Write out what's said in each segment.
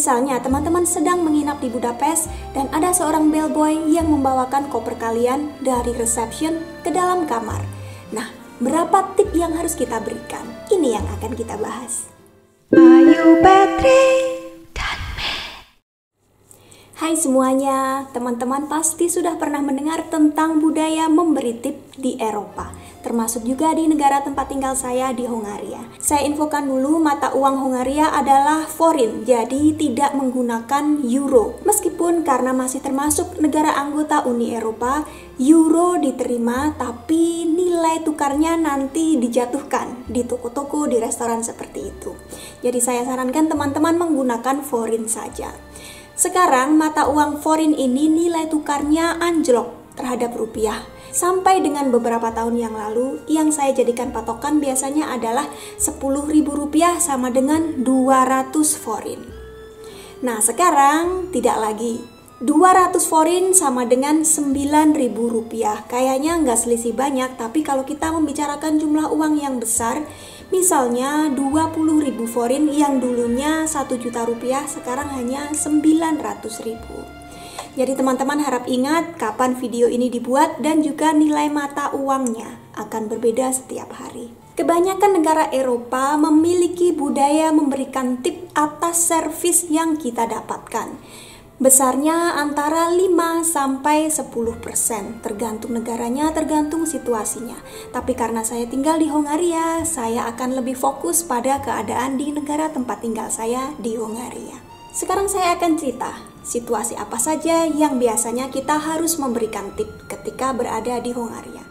Misalnya teman-teman sedang menginap di Budapest dan ada seorang bellboy yang membawakan koper kalian dari reception ke dalam kamar. Nah, berapa tip yang harus kita berikan? Ini yang akan kita bahas. Ayu Petri dan Hai semuanya, teman-teman pasti sudah pernah mendengar tentang budaya memberi tip di Eropa, termasuk juga di negara tempat tinggal saya di Hongaria. Saya infokan dulu, mata uang Hongaria adalah forint, jadi tidak menggunakan euro. Meskipun karena masih termasuk negara anggota Uni Eropa, euro diterima, tapi nilai tukarnya nanti dijatuhkan di toko-toko, di restoran seperti itu. Jadi saya sarankan teman-teman menggunakan forint saja. Sekarang mata uang forint ini nilai tukarnya anjlok terhadap rupiah. Sampai dengan beberapa tahun yang lalu, yang saya jadikan patokan biasanya adalah 10.000 rupiah sama dengan 200 forint. Nah sekarang tidak lagi. 200 forint sama dengan 9.000 rupiah. Kayaknya nggak selisih banyak, tapi kalau kita membicarakan jumlah uang yang besar, misalnya 20.000 forint yang dulunya 1 juta rupiah, sekarang hanya 900.000. Jadi teman-teman harap ingat kapan video ini dibuat dan juga nilai mata uangnya akan berbeda setiap hari. Kebanyakan negara Eropa memiliki budaya memberikan tip atas servis yang kita dapatkan. Besarnya antara 5-10%, tergantung negaranya, tergantung situasinya. Tapi karena saya tinggal di Hongaria, saya akan lebih fokus pada keadaan di negara tempat tinggal saya di Hongaria. Sekarang saya akan cerita situasi apa saja yang biasanya kita harus memberikan tip ketika berada di Hongaria.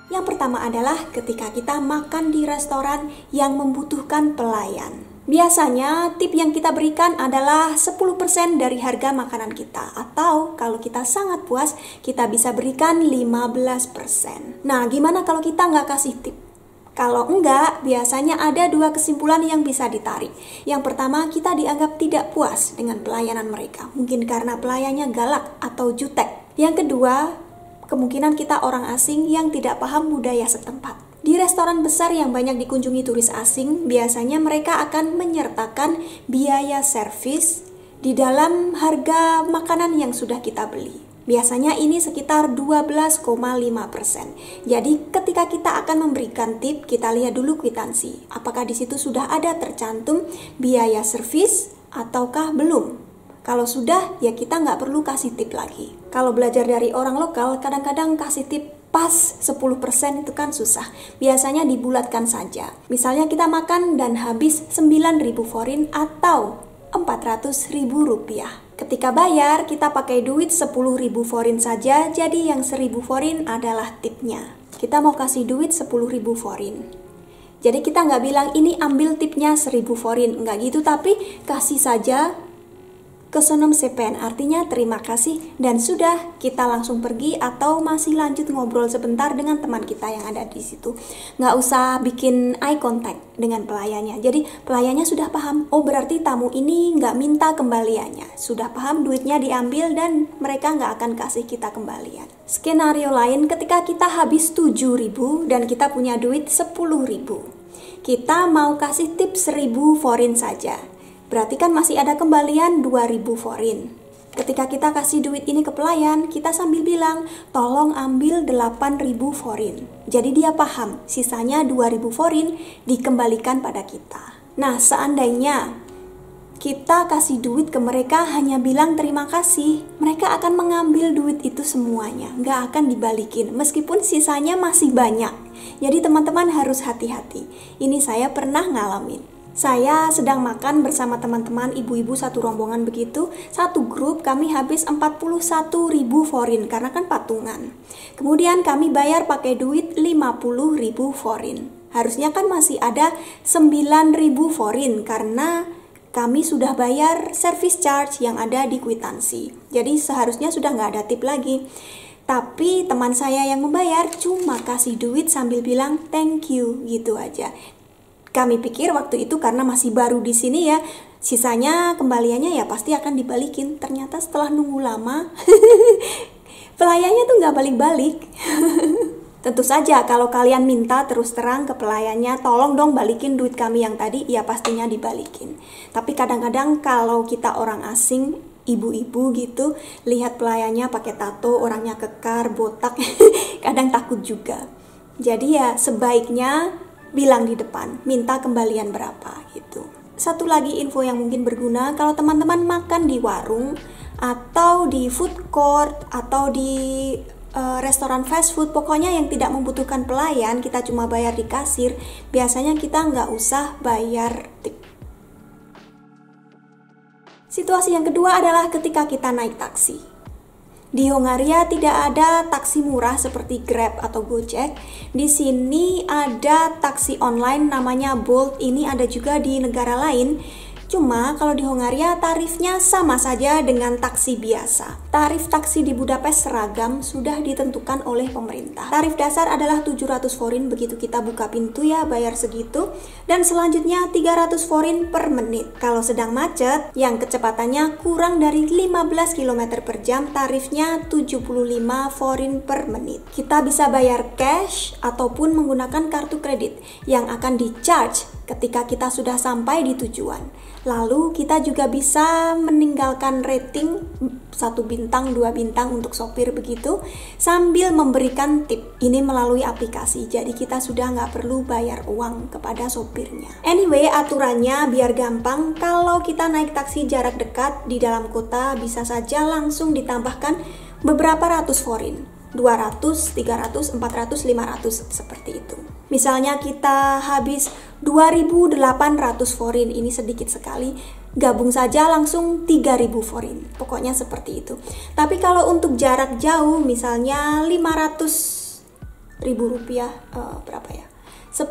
Yang pertama adalah ketika kita makan di restoran yang membutuhkan pelayan. Biasanya tip yang kita berikan adalah 10% dari harga makanan kita, atau kalau kita sangat puas kita bisa berikan 15%. Nah gimana kalau kita nggak kasih tip? Kalau enggak, biasanya ada dua kesimpulan yang bisa ditarik. Yang pertama, kita dianggap tidak puas dengan pelayanan mereka, mungkin karena pelayannya galak atau jutek. Yang kedua, kemungkinan kita orang asing yang tidak paham budaya setempat. Di restoran besar yang banyak dikunjungi turis asing, biasanya mereka akan menyertakan biaya servis di dalam harga makanan yang sudah kita beli. Biasanya ini sekitar 12,5%. Jadi ketika kita akan memberikan tip, kita lihat dulu kwitansi. Apakah di situ sudah ada tercantum biaya servis ataukah belum? Kalau sudah, ya kita nggak perlu kasih tip lagi. Kalau belajar dari orang lokal, kadang-kadang kasih tip pas 10% itu kan susah. Biasanya dibulatkan saja. Misalnya kita makan dan habis 9.000 forint atau 400.000 rupiah. Ketika bayar, kita pakai duit 10.000 forint saja, jadi yang 1.000 forint adalah tipnya. Kita mau kasih duit 10.000 forint. Jadi kita nggak bilang ini ambil tipnya 1.000 forint, nggak gitu, tapi kasih saja Köszönöm szépen, artinya terima kasih, dan sudah kita langsung pergi atau masih lanjut ngobrol sebentar dengan teman kita yang ada di situ. Nggak usah bikin eye contact dengan pelayannya. Jadi pelayannya sudah paham, oh berarti tamu ini nggak minta kembaliannya. Sudah paham duitnya diambil dan mereka nggak akan kasih kita kembalian. Skenario lain ketika kita habis 7.000 dan kita punya duit 10.000. Kita mau kasih tip 1.000 forint saja. Berarti kan masih ada kembalian 2.000 forint. Ketika kita kasih duit ini ke pelayan, kita sambil bilang, tolong ambil 8.000 forint. Jadi dia paham, sisanya 2.000 forint dikembalikan pada kita. Nah, seandainya kita kasih duit ke mereka hanya bilang terima kasih, mereka akan mengambil duit itu semuanya, nggak akan dibalikin, meskipun sisanya masih banyak. Jadi teman-teman harus hati-hati. Ini saya pernah ngalamin. Saya sedang makan bersama teman-teman ibu-ibu satu rombongan begitu. Satu grup kami habis 41.000 forint karena kan patungan. Kemudian kami bayar pakai duit 50.000 forint. Harusnya kan masih ada 9.000 forint karena kami sudah bayar service charge yang ada di kwitansi. Jadi seharusnya sudah nggak ada tip lagi. Tapi teman saya yang membayar cuma kasih duit sambil bilang thank you gitu aja. Kami pikir waktu itu karena masih baru di sini ya, sisanya kembaliannya ya pasti akan dibalikin. Ternyata setelah nunggu lama, pelayannya tuh nggak balik-balik. Tentu saja kalau kalian minta terus terang ke pelayannya, tolong dong balikin duit kami yang tadi, ya pastinya dibalikin. Tapi kadang-kadang kalau kita orang asing, ibu-ibu gitu, lihat pelayannya pakai tato, orangnya kekar, botak, kadang takut juga. Jadi ya sebaiknya bilang di depan, minta kembalian berapa gitu. Satu lagi info yang mungkin berguna, kalau teman-teman makan di warung atau di food court atau di restoran fast food, pokoknya yang tidak membutuhkan pelayan, kita cuma bayar di kasir, biasanya kita nggak usah bayar tip. Situasi yang kedua adalah ketika kita naik taksi. Di Hongaria tidak ada taksi murah seperti Grab atau Gojek. Di sini ada taksi online namanya Bolt, ini ada juga di negara lain. Cuma kalau di Hongaria tarifnya sama saja dengan taksi biasa. Tarif taksi di Budapest seragam, sudah ditentukan oleh pemerintah. Tarif dasar adalah 700 forin, begitu kita buka pintu ya bayar segitu. Dan selanjutnya 300 forin per menit. Kalau sedang macet, yang kecepatannya kurang dari 15 km per jam, tarifnya 75 forin per menit. Kita bisa bayar cash ataupun menggunakan kartu kredit yang akan di-charge ketika kita sudah sampai di tujuan. Lalu kita juga bisa meninggalkan rating 1 bintang, 2 bintang untuk sopir begitu, sambil memberikan tip. Ini melalui aplikasi, jadi kita sudah nggak perlu bayar uang kepada sopirnya. Anyway, aturannya biar gampang, kalau kita naik taksi jarak dekat di dalam kota, bisa saja langsung ditambahkan beberapa ratus forin. 200, 300, 400, 500 seperti itu. Misalnya kita habis 2.800 forin, ini sedikit sekali, gabung saja langsung 3.000 forin. Pokoknya seperti itu. Tapi kalau untuk jarak jauh, misalnya 500.000 rupiah, berapa ya? 10.000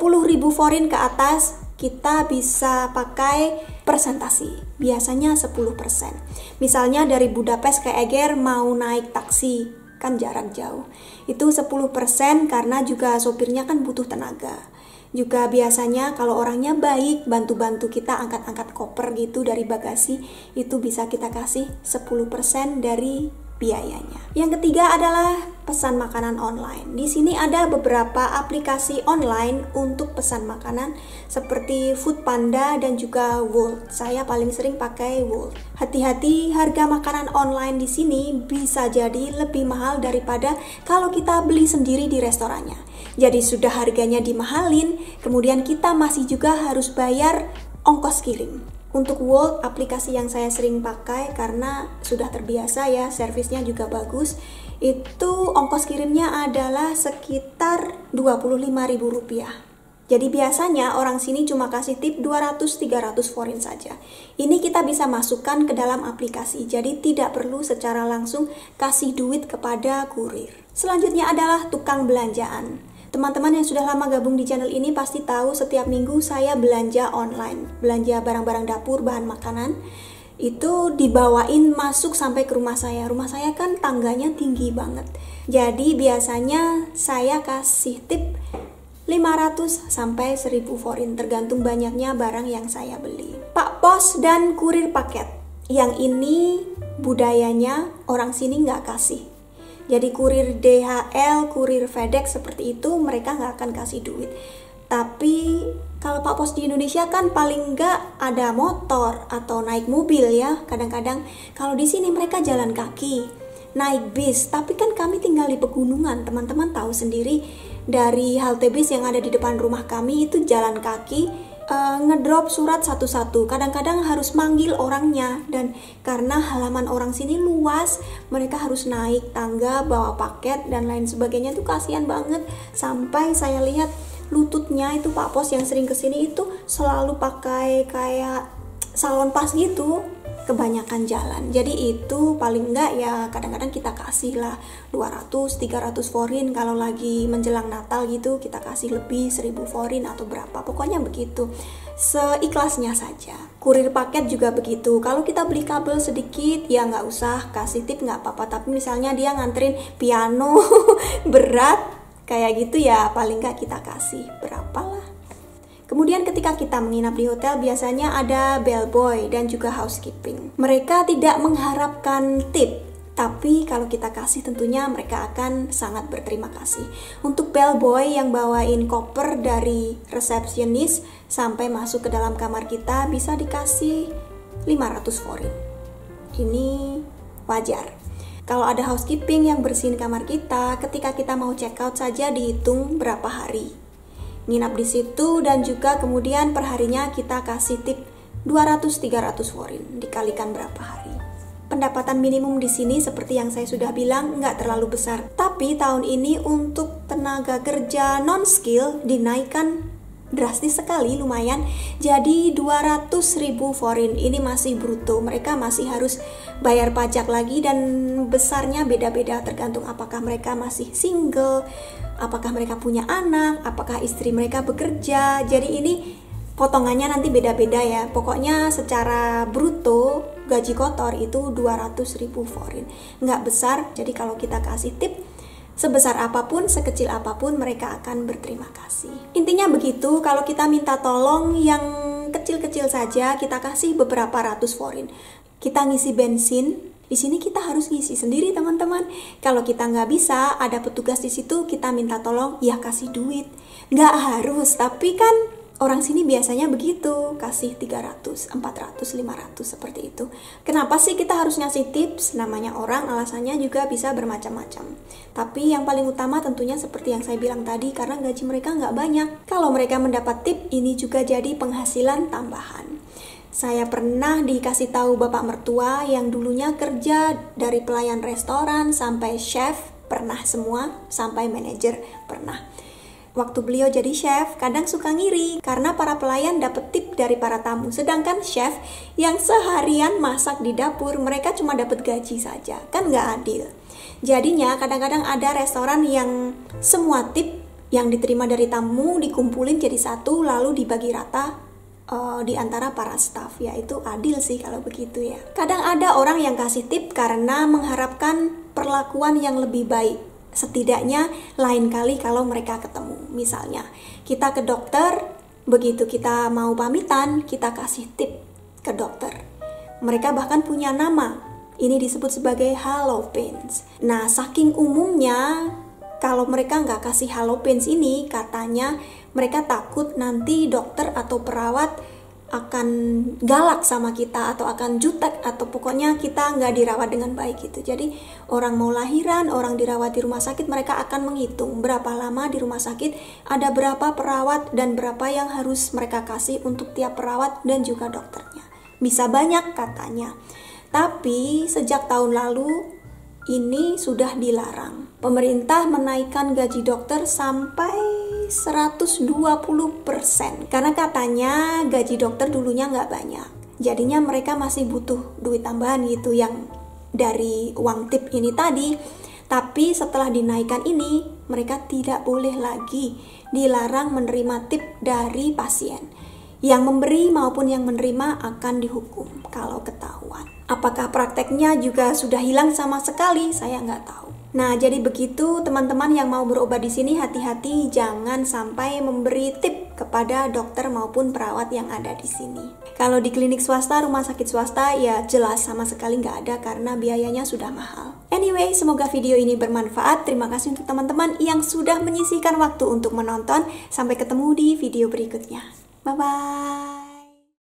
forin ke atas, kita bisa pakai persentasi, biasanya 10%. Misalnya dari Budapest ke Eger mau naik taksi, kan jarak jauh, itu 10% karena juga sopirnya kan butuh tenaga. Juga biasanya kalau orangnya baik, bantu-bantu kita angkat-angkat koper gitu dari bagasi, itu bisa kita kasih 10% dari biayanya. Yang ketiga adalah pesan makanan online. Di sini ada beberapa aplikasi online untuk pesan makanan seperti Foodpanda dan juga Wolt. Saya paling sering pakai Wolt. Hati-hati, harga makanan online di sini bisa jadi lebih mahal daripada kalau kita beli sendiri di restorannya. Jadi sudah harganya dimahalin, kemudian kita masih juga harus bayar ongkos kirim. Untuk Wolt, aplikasi yang saya sering pakai karena sudah terbiasa ya, servisnya juga bagus, itu ongkos kirimnya adalah sekitar 25.000 rupiah. Jadi biasanya orang sini cuma kasih tip 200-300 forin saja. Ini kita bisa masukkan ke dalam aplikasi, jadi tidak perlu secara langsung kasih duit kepada kurir. Selanjutnya adalah tukang belanjaan. Teman-teman yang sudah lama gabung di channel ini pasti tahu setiap minggu saya belanja online, belanja barang-barang dapur, bahan makanan, itu dibawain masuk sampai ke rumah saya. Rumah saya kan tangganya tinggi banget, jadi biasanya saya kasih tip 500 sampai 1000 forin, tergantung banyaknya barang yang saya beli. Pak Pos dan kurir paket, yang ini budayanya orang sini nggak kasih. Jadi kurir DHL, kurir FedEx seperti itu mereka nggak akan kasih duit. Tapi kalau Pak Pos di Indonesia kan paling nggak ada motor atau naik mobil ya. Kadang-kadang kalau di sini mereka jalan kaki, naik bis. Tapi kan kami tinggal di pegunungan, teman-teman tahu sendiri dari halte bis yang ada di depan rumah kami itu jalan kaki. Ngedrop surat satu-satu, kadang-kadang harus manggil orangnya, dan karena halaman orang sini luas, mereka harus naik tangga, bawa paket dan lain sebagainya. Tuh kasihan banget, sampai saya lihat lututnya itu Pak Pos yang sering kesini itu selalu pakai kayak salon pas gitu, kebanyakan jalan. Jadi itu paling enggak ya kadang-kadang kita kasih lah 200-300 forin. Kalau lagi menjelang Natal gitu kita kasih lebih 1000 forin atau berapa, pokoknya begitu, seikhlasnya saja. Kurir paket juga begitu, kalau kita beli kabel sedikit ya nggak usah kasih tip, nggak apa-apa. Tapi misalnya dia nganterin piano berat kayak gitu ya paling nggak kita kasih berapa lah. Kemudian ketika kita menginap di hotel biasanya ada bellboy dan juga housekeeping. Mereka tidak mengharapkan tip, Tapi kalau kita kasih tentunya mereka akan sangat berterima kasih. Untuk bellboy yang bawain koper dari resepsionis sampai masuk ke dalam kamar kita bisa dikasih 500 forin. Ini wajar. Kalau ada housekeeping yang bersihin kamar kita, ketika kita mau check out saja dihitung berapa hari nginap di situ, dan juga kemudian perharinya kita kasih tip 200-300 forin dikalikan berapa hari. Pendapatan minimum di sini seperti yang saya sudah bilang nggak terlalu besar. Tapi tahun ini untuk tenaga kerja non-skill dinaikkan drastis sekali, lumayan. Jadi 200.000 forin. Ini masih bruto. Mereka masih harus bayar pajak lagi dan besarnya beda-beda tergantung apakah mereka masih single, apakah mereka punya anak, apakah istri mereka bekerja. Jadi ini potongannya nanti beda-beda ya. Pokoknya secara bruto gaji kotor itu 200.000 forin. Nggak besar, jadi kalau kita kasih tip sebesar apapun, sekecil apapun, mereka akan berterima kasih. Intinya begitu. Kalau kita minta tolong yang kecil-kecil saja, kita kasih beberapa ratus forin. Kita ngisi bensin, di sini kita harus ngisi sendiri teman-teman. Kalau kita nggak bisa, ada petugas di situ, kita minta tolong, ya kasih duit. Nggak harus, tapi kan orang sini biasanya begitu, kasih 300, 400, 500 seperti itu. Kenapa sih kita harus ngasih tips? Namanya orang, alasannya juga bisa bermacam-macam. Tapi yang paling utama tentunya seperti yang saya bilang tadi, karena gaji mereka nggak banyak. Kalau mereka mendapat tip, ini juga jadi penghasilan tambahan. Saya pernah dikasih tahu bapak mertua yang dulunya kerja dari pelayan restoran sampai chef, pernah semua, sampai manajer, pernah. Waktu beliau jadi chef, kadang suka ngiri karena para pelayan dapat tip dari para tamu. Sedangkan chef yang seharian masak di dapur, mereka cuma dapat gaji saja. Kan nggak adil. Jadinya kadang-kadang ada restoran yang semua tip yang diterima dari tamu dikumpulin jadi satu lalu dibagi rata di antara para staff. Ya itu adil sih kalau begitu ya. Kadang ada orang yang kasih tip karena mengharapkan perlakuan yang lebih baik. Setidaknya lain kali kalau mereka ketemu. Misalnya kita ke dokter, begitu kita mau pamitan, kita kasih tip ke dokter. Mereka bahkan punya nama. Ini disebut sebagai halo pins. Nah, saking umumnya kalau mereka nggak kasih halo pins ini, katanya mereka takut nanti dokter atau perawat akan galak sama kita atau akan jutek atau pokoknya kita nggak dirawat dengan baik gitu. Jadi orang mau lahiran, orang dirawat di rumah sakit, mereka akan menghitung berapa lama di rumah sakit, ada berapa perawat dan berapa yang harus mereka kasih untuk tiap perawat dan juga dokternya. Bisa banyak katanya. Tapi sejak tahun lalu ini sudah dilarang. Pemerintah menaikkan gaji dokter sampai 120% karena katanya gaji dokter dulunya nggak banyak, jadinya mereka masih butuh duit tambahan gitu yang dari uang tip ini tadi. Tapi setelah dinaikkan ini mereka tidak boleh lagi, dilarang menerima tip dari pasien. Yang memberi maupun yang menerima akan dihukum kalau ketahuan. Apakah prakteknya juga sudah hilang sama sekali? Saya nggak tahu. Nah, jadi begitu teman-teman yang mau berobat di sini, hati-hati jangan sampai memberi tip kepada dokter maupun perawat yang ada di sini. Kalau di klinik swasta, rumah sakit swasta, ya jelas sama sekali nggak ada karena biayanya sudah mahal. Anyway, semoga video ini bermanfaat. Terima kasih untuk teman-teman yang sudah menyisihkan waktu untuk menonton. Sampai ketemu di video berikutnya. Bye-bye.